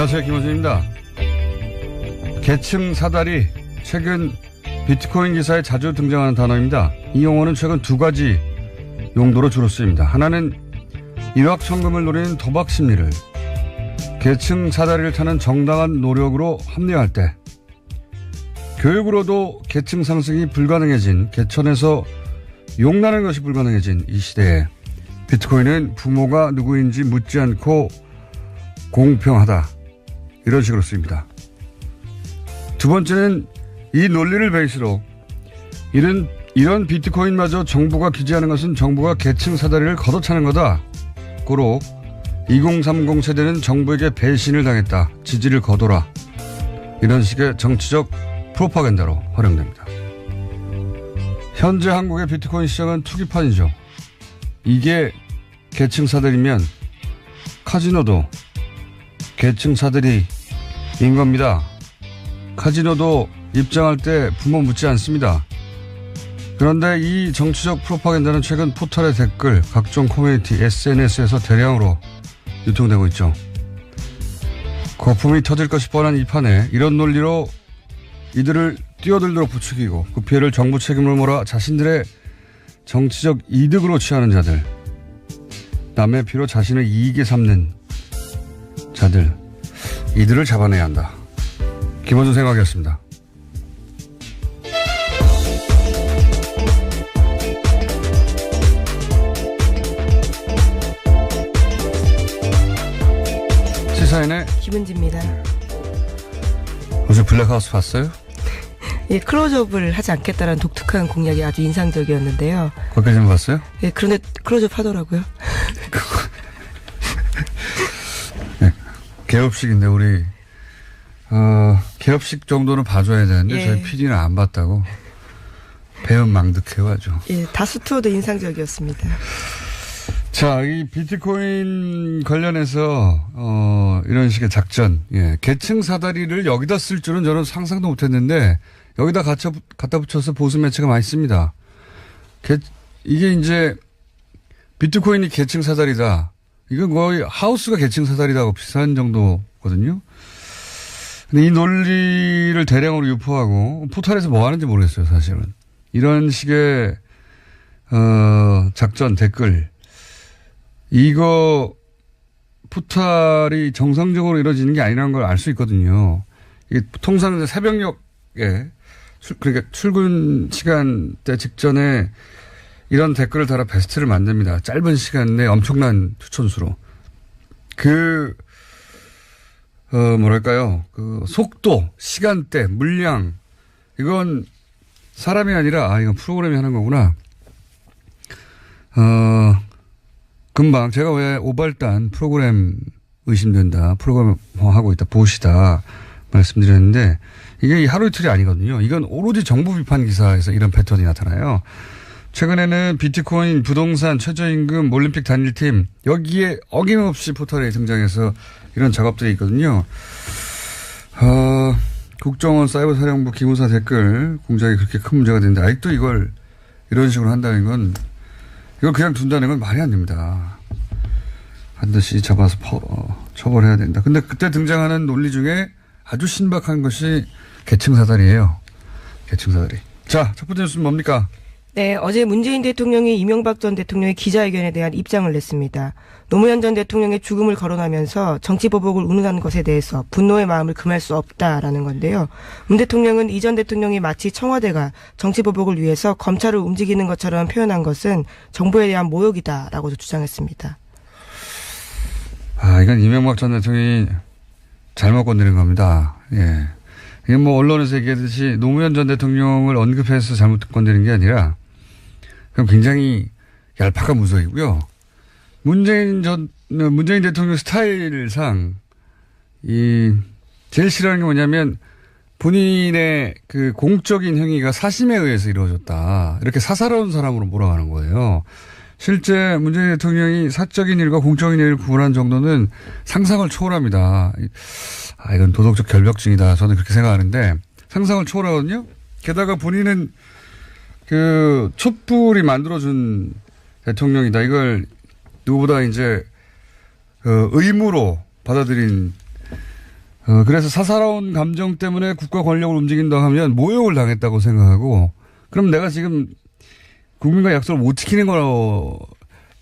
안녕하세요. 김원준입니다. 계층 사다리, 최근 비트코인 기사에 자주 등장하는 단어입니다. 이 용어는 최근 두 가지 용도로 주로 쓰입니다. 하나는 일확천금을 노리는 도박 심리를 계층 사다리를 타는 정당한 노력으로 합리화할 때, 교육으로도 계층 상승이 불가능해진, 개천에서 용나는 것이 불가능해진 이 시대에 비트코인은 부모가 누구인지 묻지 않고 공평하다, 이런 식으로 쓰입니다. 두 번째는 이 논리를 베이스로 이런 비트코인마저 정부가 규제하는 것은 정부가 계층 사다리를 걷어차는 거다. 고로 2030 세대는 정부에게 배신을 당했다. 지지를 거둬라. 이런 식의 정치적 프로파간다로 활용됩니다. 현재 한국의 비트코인 시장은 투기판이죠. 이게 계층 사다리면 카지노도 계층 사다리인 겁니다. 카지노도 입장할 때 부모 묻지 않습니다. 그런데 이 정치적 프로파간다는 최근 포털의 댓글, 각종 커뮤니티, SNS에서 대량으로 유통되고 있죠. 거품이 터질 것이 뻔한 이 판에 이런 논리로 이들을 뛰어들도록 부추기고 그 피해를 정부 책임으로 몰아 자신들의 정치적 이득으로 취하는 자들, 남의 피로 자신의 이익에 삼는 자들, 이들을 잡아내야 한다. 김원준 생각이었습니다. 시사인의 김은지입니다. 어제 블랙하우스 봤어요? 예, 클로즈업을 하지 않겠다는 독특한 공약이 아주 인상적이었는데요. 거기까지는 봤어요? 예, 그런데 클로즈업 하더라고요. 네, 개업식인데 우리 개업식 정도는 봐줘야 되는데 예. 저희 PD는 안 봤다고 배은망덕해요 아주. 예, 다수 투어도 인상적이었습니다. 자, 이 비트코인 관련해서 이런 식의 작전, 예, 계층 사다리를 여기다 쓸 줄은 저는 상상도 못했는데 여기다 갖다 붙여서 보수 매체가 많이 씁니다. 이게 이제 비트코인이 계층 사다리다. 이건 거의 하우스가 계층 사다리다고 비슷한 정도거든요. 근데 이 논리를 대량으로 유포하고 포털에서 뭐 하는지 모르겠어요, 사실은. 이런 식의 작전, 댓글, 이거 포탈이 정상적으로 이루어지는 게 아니라는 걸 알 수 있거든요. 이게 통상 새벽녘에 그러니까 출근 시간대 직전에 이런 댓글을 달아 베스트를 만듭니다. 짧은 시간 내에 엄청난 추천수로. 뭐랄까요. 그 속도, 시간대, 물량, 이건 사람이 아니라, 이건 프로그램이 하는 거구나. 금방 제가 왜 오발단 프로그램 의심된다, 프로그램화하고 있다, 보시다 말씀드렸는데 이게 하루 이틀이 아니거든요. 이건 오로지 정부 비판 기사에서 이런 패턴이 나타나요. 최근에는 비트코인, 부동산, 최저임금, 올림픽 단일팀, 여기에 어김없이 포털에 등장해서 이런 작업들이 있거든요. 국정원 사이버사령부 기무사 댓글 공작이 그렇게 큰 문제가 되는데 아직도 이걸 이런 식으로 한다는 건, 이걸 그냥 둔다는 건 말이 안 됩니다. 반드시 잡아서 처벌해야 된다. 근데 그때 등장하는 논리 중에 아주 신박한 것이 계층 사다리예요. 계층 사다리. 자, 첫 번째 뉴스는 뭡니까? 네, 어제 문재인 대통령이 이명박 전 대통령의 기자회견에 대한 입장을 냈습니다. 노무현 전 대통령의 죽음을 거론하면서 정치보복을 운운하는 것에 대해서 분노의 마음을 금할 수 없다라는 건데요. 문 대통령은 이 전 대통령이 마치 청와대가 정치보복을 위해서 검찰을 움직이는 것처럼 표현한 것은 정부에 대한 모욕이다라고도 주장했습니다. 이건 이명박 전 대통령이 잘못 건드린 겁니다. 예. 이게 뭐 언론에서 얘기하듯이 노무현 전 대통령을 언급해서 잘못 건드린 게 아니라 그럼 굉장히 얄팍한 무서이고요. 문재인 대통령 스타일상 제일 싫어하는 게 뭐냐면 본인의 그 공적인 행위가 사심에 의해서 이루어졌다, 이렇게 사사로운 사람으로 몰아가는 거예요. 실제 문재인 대통령이 사적인 일과 공적인 일을 구분한 정도는 상상을 초월합니다. 이건 도덕적 결벽증이다, 저는 그렇게 생각하는데 상상을 초월하거든요. 게다가 본인은 그 촛불이 만들어준 대통령이다, 이걸 누구보다 이제 의무로 받아들인 그래서 사사로운 감정 때문에 국가 권력을 움직인다 하면 모욕을 당했다고 생각하고 그럼 내가 지금 국민과 약속을 못 지키는 거로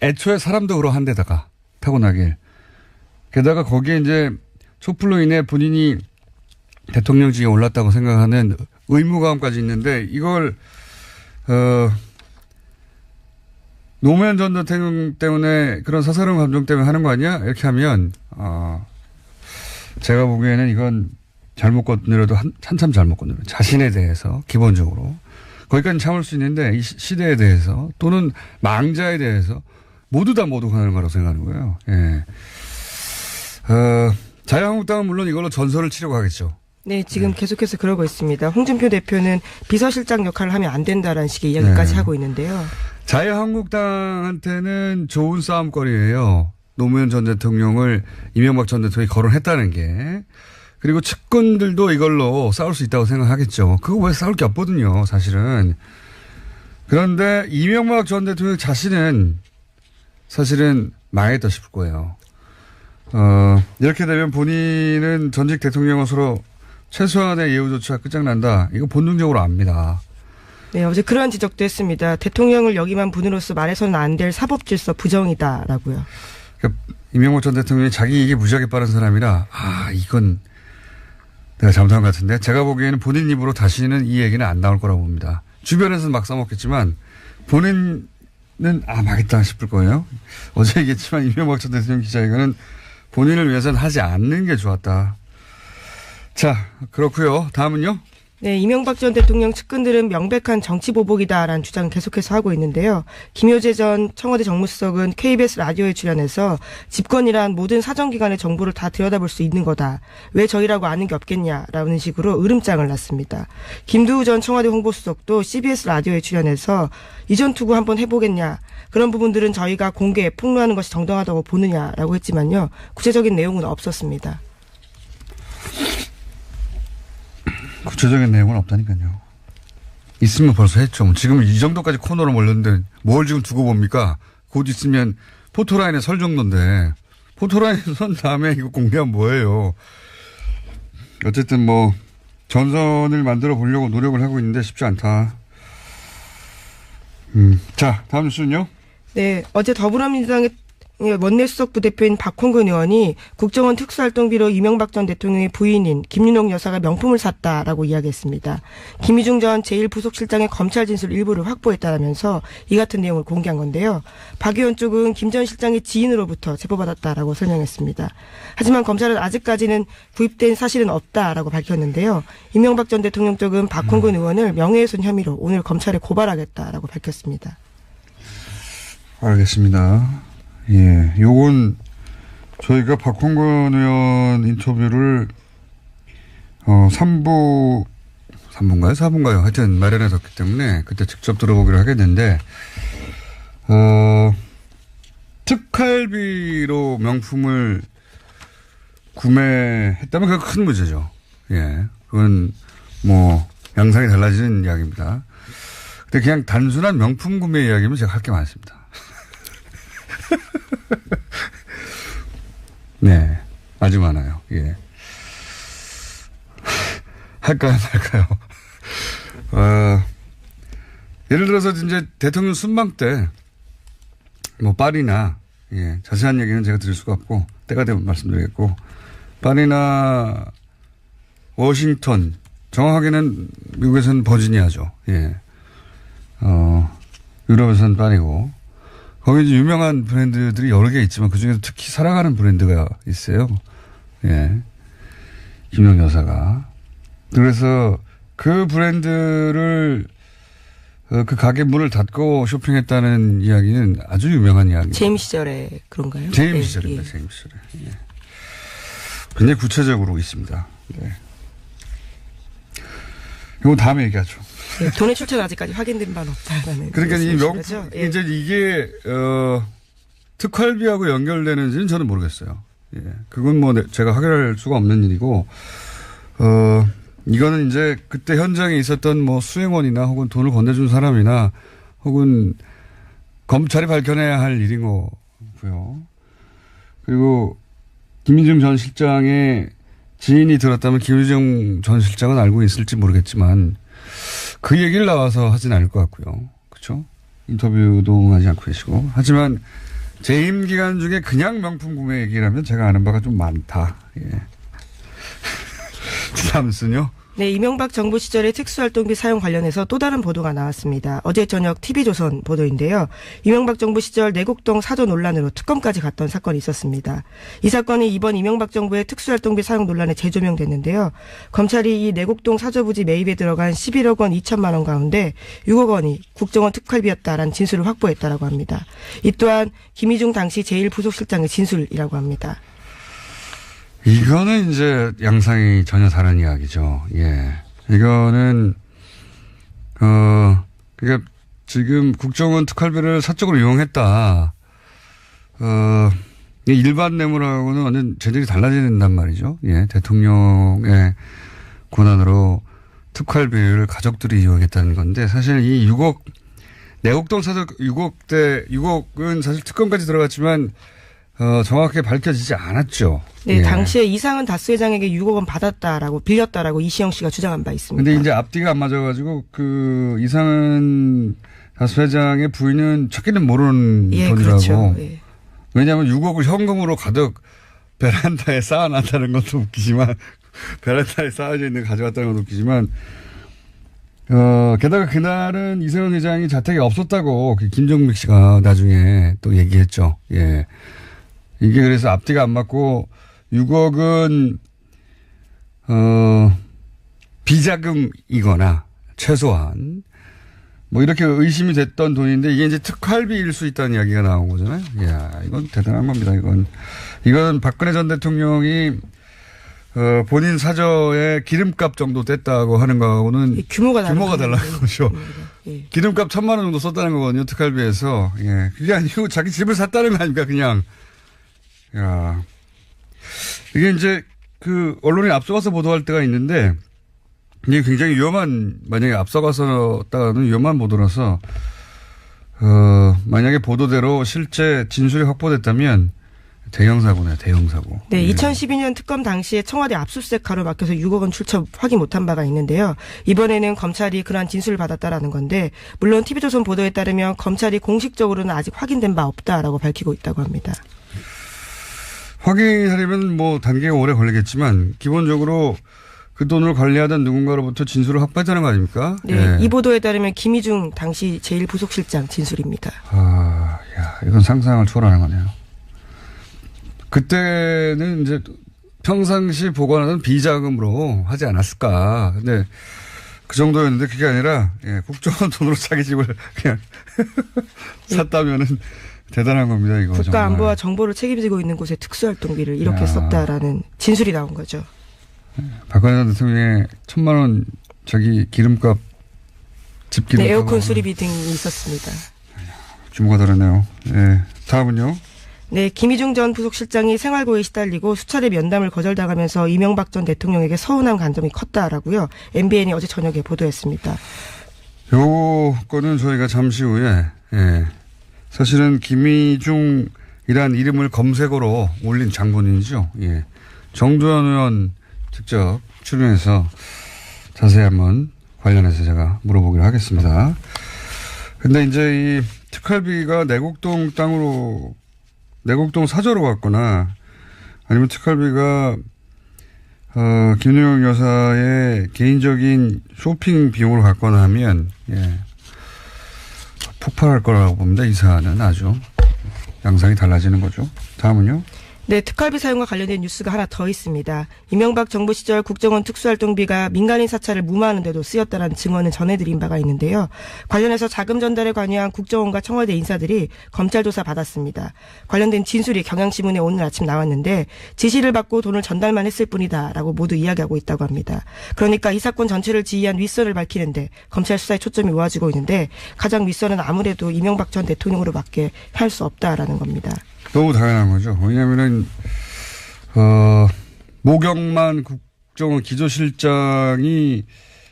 애초에 사람도 그러한 데다가 타고나길. 게다가 거기에 이제 촛불로 인해 본인이 대통령직에 올랐다고 생각하는 의무감까지 있는데 이걸 노무현 전 대통령 때문에 그런 사사로운 감정 때문에 하는 거 아니야? 이렇게 하면 제가 보기에는 이건 잘못 건드려도 한참 잘못 건드려. 자신에 대해서 기본적으로. 거기까지 참을 수 있는데 이 시대에 대해서 또는 망자에 대해서 모두 다 모독하는 거라고 생각하는 거예요. 예. 자유한국당은 물론 이걸로 전설을 치려고 하겠죠. 네, 지금 계속해서 그러고 있습니다. 홍준표 대표는 비서실장 역할을 하면 안 된다라는 식의 이야기까지 하고 있는데요. 자유한국당한테는 좋은 싸움거리예요. 노무현 전 대통령을 이명박 전 대통령이 거론했다는 게. 그리고 측근들도 이걸로 싸울 수 있다고 생각하겠죠. 그거 왜 싸울 게 없거든요, 사실은. 그런데 이명박 전 대통령 자신은 사실은 망했다 싶을 거예요. 이렇게 되면 본인은 전직 대통령으로서 최소한의 예우 조치가 끝장난다. 이거 본능적으로 압니다. 네, 어제 그러한 지적도 했습니다. 대통령을 역임한 분으로서 말해서는 안 될 사법질서 부정이다라고요. 그러니까 이명박 전 대통령이 자기 이익이 무지하게 빠른 사람이라 이건 내가 잘못한 것 같은데 제가 보기에는 본인 입으로 다시는 이 얘기는 안 나올 거라고 봅니다. 주변에서는 막 써먹겠지만 본인은 망했다 싶을 거예요. 어제 얘기했지만 이명박 전 대통령 기자회견은 본인을 위해서는 하지 않는 게 좋았다. 자, 그렇고요. 다음은요. 네, 이명박 전 대통령 측근들은 명백한 정치보복이다라는 주장을 계속해서 하고 있는데요. 김효재 전 청와대 정무수석은 KBS 라디오에 출연해서 집권이란 모든 사정기관의 정보를 다 들여다볼 수 있는 거다. 왜 저희라고 아는 게 없겠냐라는 식으로 으름장을 놨습니다. 김두우 전 청와대 홍보수석도 CBS 라디오에 출연해서 이전 투구 한번 해보겠냐. 그런 부분들은 저희가 공개에 폭로하는 것이 정당하다고 보느냐라고 했지만요. 구체적인 내용은 없었습니다. 구체적인 내용은 없다니까요. 있으면 벌써 했죠. 지금 이 정도까지 코너로 몰렸는데 뭘 지금 두고 봅니까? 곧 있으면 포토라인에 설 정도인데 포토라인에 선 다음에 이거 공개하면 뭐예요. 어쨌든 뭐 전선을 만들어 보려고 노력을 하고 있는데 쉽지 않다. 자, 다음 뉴스는요. 네, 어제 더불어민주당의 원내수석 부대표인 박홍근 의원이 국정원 특수활동비로 이명박 전 대통령의 부인인 김윤옥 여사가 명품을 샀다라고 이야기했습니다. 김희중 전 제1부속실장의 검찰 진술 일부를 확보했다면서 이 같은 내용을 공개한 건데요. 박 의원 쪽은 김 전 실장의 지인으로부터 제보받았다라고 설명했습니다. 하지만 검찰은 아직까지는 구입된 사실은 없다라고 밝혔는데요. 이명박 전 대통령 쪽은 박홍근 의원을 명예훼손 혐의로 오늘 검찰에 고발하겠다라고 밝혔습니다. 알겠습니다. 예, 요건 저희가 박홍근 의원 인터뷰를 3부인가요? 4부인가요? 하여튼 마련해뒀기 때문에 그때 직접 들어보기로 하겠는데 특활비로 명품을 구매했다면 그건 큰 문제죠. 예, 그건 뭐 양상이 달라지는 이야기입니다. 근데 그냥 단순한 명품 구매 이야기면 제가 할 게 많습니다. 네, 아주 많아요. 예. 할까요, 말까요? 예를 들어서 이제 대통령 순방 때, 뭐, 파리나, 예, 자세한 얘기는 제가 드릴 수가 없고, 때가 되면 말씀드리겠고, 파리나 워싱턴, 정확하게는 미국에서는 버지니아죠. 예. 유럽에서는 파리고, 거기 이제 유명한 브랜드들이 여러 개 있지만 그중에서 특히 사랑하는 브랜드가 있어요. 예. 김영 여사가. 그래서 그 브랜드를 그 가게 문을 닫고 쇼핑했다는 이야기는 아주 유명한 이야기입니다. 재임 시절에 그런가요? 재임 네, 시절입니다. 예. 재임 시절에. 예. 굉장히 구체적으로 있습니다. 네. 이거 다음에 얘기하죠. 네, 돈의 출처는 아직까지 확인된 바는 없다라는. 그러니까 이 말씀이신 명품, 거죠? 예. 이제 이게, 특활비하고 연결되는지는 저는 모르겠어요. 예. 그건 뭐 제가 확인할 수가 없는 일이고, 이거는 이제 그때 현장에 있었던 뭐 수행원이나 혹은 돈을 건네준 사람이나 혹은 검찰이 밝혀내야 할 일인 거고요. 그리고 김민중 전 실장의 지인이 들었다면 김유정 전 실장은 알고 있을지 모르겠지만 그 얘기를 나와서 하진 않을 것 같고요. 그렇죠? 인터뷰도 하지 않고 계시고. 하지만 재임 기간 중에 그냥 명품 구매 얘기라면 제가 아는 바가 좀 많다. 예. 다음은요. 네, 이명박 정부 시절의 특수활동비 사용 관련해서 또 다른 보도가 나왔습니다. 어제 저녁 TV조선 보도인데요. 이명박 정부 시절 내곡동 사저 논란으로 특검까지 갔던 사건이 있었습니다. 이 사건이 이번 이명박 정부의 특수활동비 사용 논란에 재조명됐는데요. 검찰이 이 내곡동 사저 부지 매입에 들어간 11억 원 2천만 원 가운데 6억 원이 국정원 특활비였다라는 진술을 확보했다라고 합니다. 이 또한 김희중 당시 제1부속실장의 진술이라고 합니다. 이거는 이제 양상이 전혀 다른 이야기죠. 예. 이거는, 그러니까 지금 국정원 특활비를 사적으로 이용했다. 일반 뇌물하고는 완전 재질이 달라진단 말이죠. 예. 대통령의 권한으로 특활비를 가족들이 이용했다는 건데 사실 이 6억, 내곡동 사적 6억은 사실 특검까지 들어갔지만 정확하게 밝혀지지 않았죠. 네, 예. 당시에 이상은 다스 회장에게 6억 원 받았다라고 빌렸다라고 이시영 씨가 주장한 바 있습니다. 근데 이제 앞뒤가 안 맞아가지고 그 이상은 다스 회장의 부인은 찾기는 모르는 예, 돈이라고. 그렇죠. 예. 왜냐하면 6억을 현금으로 가득 베란다에 쌓아놨다는 것도 웃기지만 베란다에 쌓아져 있는 거 가져갔다는 것도 웃기지만 게다가 그날은 이세훈 회장이 자택에 없었다고 김정식 씨가 나중에 또 얘기했죠. 예. 이게 그래서 앞뒤가 안 맞고 6억은 비자금이거나 최소한 뭐 이렇게 의심이 됐던 돈인데 이게 이제 특활비일 수 있다는 이야기가 나온 거잖아요. 이야, 이건 대단한 겁니다. 이건 박근혜 전 대통령이 본인 사저에 기름값 정도 뗐다고 하는 거하고는 규모가 달라는 거죠. 예. 기름값 1,000만 원 정도 썼다는 거거든요. 특활비에서. 예. 그게 아니고 자기 집을 샀다는 거 아닙니까? 그냥. 야. 이게 이제 그 언론이 앞서가서 보도할 때가 있는데 이게 굉장히 만약에 앞서가서다가는 위험한 보도라서 만약에 보도대로 실제 진술이 확보됐다면 대형 사고네요. 대형 사고. 네, 예. 2012년 특검 당시에 청와대 압수수색 가로 막혀서 6억 원 출처 확인 못한 바가 있는데요. 이번에는 검찰이 그러한 진술을 받았다라는 건데 물론 TV조선 보도에 따르면 검찰이 공식적으로는 아직 확인된 바 없다라고 밝히고 있다고 합니다. 확인하려면 뭐 단계가 오래 걸리겠지만 기본적으로 그 돈을 관리하던 누군가로부터 진술을 확보했다는 거 아닙니까? 네, 예. 이 보도에 따르면 김희중 당시 제1부속실장 진술입니다. 아, 야, 이건 상상을 초월하는 거네요. 그때는 이제 평상시 보관하던 비자금으로 하지 않았을까. 근데 그 정도였는데 그게 아니라 국정원 돈으로 자기 집을 그냥 샀다면은 대단한 겁니다. 이거 국가안보와 정보를 책임지고 있는 곳에 특수활동비를 이렇게 썼다라는 진술이 나온 거죠. 박근혜 전 대통령의 1,000만 원 자기 기름값 집 기름값. 네, 에어컨 수리비 등이 있었습니다. 규모가 다르네요. 네. 다음은요. 네, 김희중 전 부속실장이 생활고에 시달리고 수차례 면담을 거절당하면서 이명박 전 대통령에게 서운한 감정이 컸다라고요. MBN이 어제 저녁에 보도했습니다. 요거는 저희가 잠시 후에 사실은 김희중이란 이름을 검색어로 올린 장본인이죠. 예. 정두현 의원 직접 출연해서 자세히 한번 관련해서 제가 물어보기로 하겠습니다. 근데 이제 이 특활비가 내곡동 사저로 갔거나 아니면 특활비가 김유영 여사의 개인적인 쇼핑 비용으로 갔거나 하면 폭발할 거라고 봅니다. 이 사안은 아주 양상이 달라지는 거죠. 다음은요. 네, 특활비 사용과 관련된 뉴스가 하나 더 있습니다. 이명박 정부 시절 국정원 특수활동비가 민간인 사찰을 무마하는 데도 쓰였다는 증언을 전해드린 바가 있는데요. 관련해서 자금 전달에 관여한 국정원과 청와대 인사들이 검찰 조사 받았습니다. 관련된 진술이 경향신문에 오늘 아침 나왔는데 지시를 받고 돈을 전달만 했을 뿐이다라고 모두 이야기하고 있다고 합니다. 그러니까 이 사건 전체를 지휘한 윗선을 밝히는데 검찰 수사에 초점이 모아지고 있는데 가장 윗선은 아무래도 이명박 전 대통령으로밖에 할 수 없다라는 겁니다. 너무 당연한 거죠. 왜냐하면은 모경만 국정원 기조실장이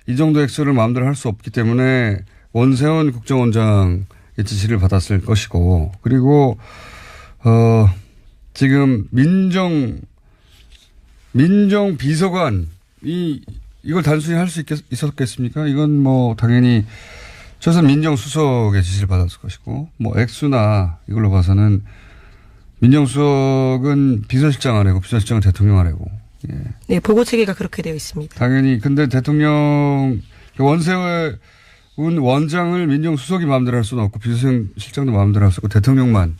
이 정도 액수를 마음대로 할 수 없기 때문에 원세훈 국정원장의 지시를 받았을 것이고, 그리고 지금 민정 민정비서관, 이걸 단순히 할 수 있었겠습니까? 이건 뭐, 당연히, 최소한 민정수석의 지시를 받았을 것이고, 뭐, 액수나 이걸로 봐서는, 민정수석은 비서실장 아래고, 비서실장은 대통령 아래고, 예. 네, 보고 체계가 그렇게 되어 있습니다. 당연히, 근데 대통령, 원세훈 원장을 민정수석이 마음대로 할 수는 없고, 비서실장도 마음대로 할 수 없고, 대통령만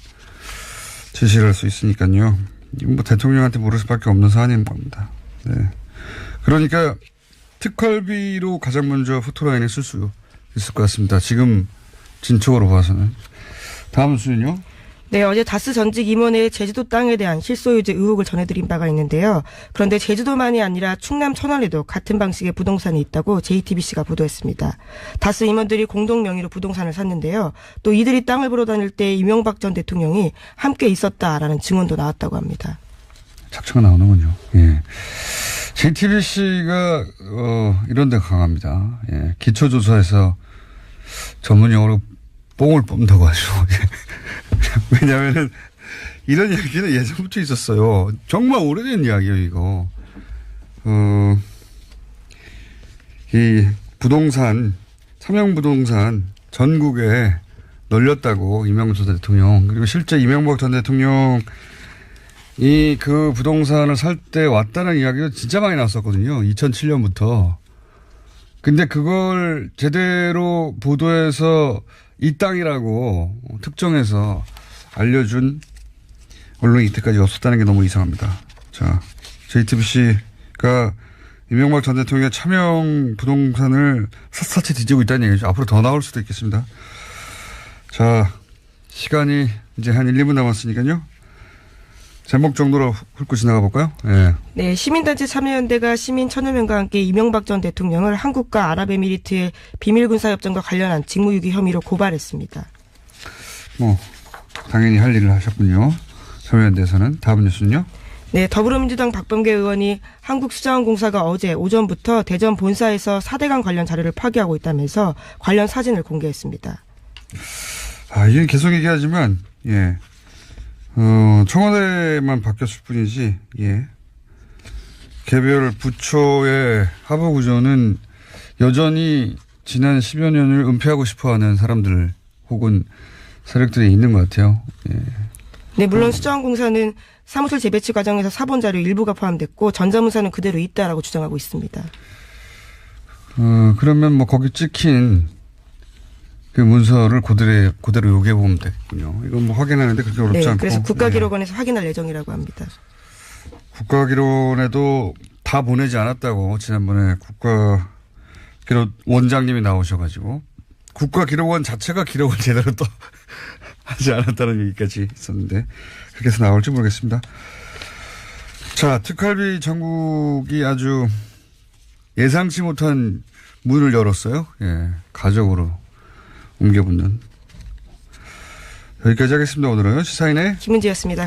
지시를 할 수 있으니까요. 이건 뭐 대통령한테 물을 수밖에 없는 사안인 겁니다. 네. 그러니까 특활비로 가장 먼저 후토라인에 쓸 수 있을 것 같습니다. 지금 진척으로 봐서는. 다음 수는요? 네, 어제 다스 전직 임원의 제주도 땅에 대한 실소유죄 의혹을 전해드린 바가 있는데요. 그런데 제주도만이 아니라 충남 천안에도 같은 방식의 부동산이 있다고 JTBC가 보도했습니다. 다스 임원들이 공동 명의로 부동산을 샀는데요. 또 이들이 땅을 보러 다닐 때 이명박 전 대통령이 함께 있었다라는 증언도 나왔다고 합니다. 착취가 나오는군요. 예. JTBC가 이런 데 강합니다. 예. 기초조사에서 전문 용어로 뽕을 뽑는다고 하죠. 왜냐하면은 이런 이야기는 예전부터 있었어요. 정말 오래된 이야기예요, 이거. 이 부동산, 삼양부동산 전국에 널렸다고 이명박 전 대통령, 그리고 실제 이명박 전 대통령이 그 부동산을 살 때 왔다는 이야기가 진짜 많이 나왔었거든요. 2007년부터. 근데 그걸 제대로 보도해서 이 땅이라고 특정해서 알려준 언론이 이때까지 없었다는 게 너무 이상합니다. 자, JTBC가 이명박 전 대통령의 차명 부동산을 샅샅이 뒤지고 있다는 얘기죠. 앞으로 더 나올 수도 있겠습니다. 자, 시간이 이제 한 1, 2분 남았으니까요. 제목 정도로 훑고 지나가 볼까요? 네. 네, 시민단체 참여연대가 시민 1000여 명과 함께 이명박 전 대통령을 한국과 아랍에미리트의 비밀군사협정과 관련한 직무유기 혐의로 고발했습니다. 뭐 당연히 할 일을 하셨군요. 참여연대에서는. 다음 뉴스는요? 네, 더불어민주당 박범계 의원이 한국수자원공사가 어제 오전부터 대전 본사에서 4대강 관련 자료를 파기하고 있다면서 관련 사진을 공개했습니다. 이게 계속 얘기하지만, 예. 청와대만 바뀌었을 뿐이지, 예. 개별 부처의 하부 구조는 여전히 지난 10여 년을 은폐하고 싶어 하는 사람들 혹은 세력들이 있는 것 같아요. 예. 네, 물론 수자원공사는 사무실 재배치 과정에서 사본 자료 일부가 포함됐고 전자문서는 그대로 있다라고 주장하고 있습니다. 그러면 뭐 거기 찍힌 그 문서를 그대로 요구해보면 되겠군요. 이건 뭐 확인하는데 그렇게 어렵지 않고. 그래서 국가기록원에서 확인할 예정이라고 합니다. 국가기록원에도 다 보내지 않았다고 지난번에 국가기록 원장님이 나오셔가지고 국가기록원 자체가 기록을 제대로 또 하지 않았다는 얘기까지 있었는데 그렇게 해서 나올지 모르겠습니다. 자, 특활비 정국이 아주 예상치 못한 문을 열었어요. 예, 가족으로 옮겨붙는. 여기까지 하겠습니다. 오늘은 시사인의 김은지였습니다.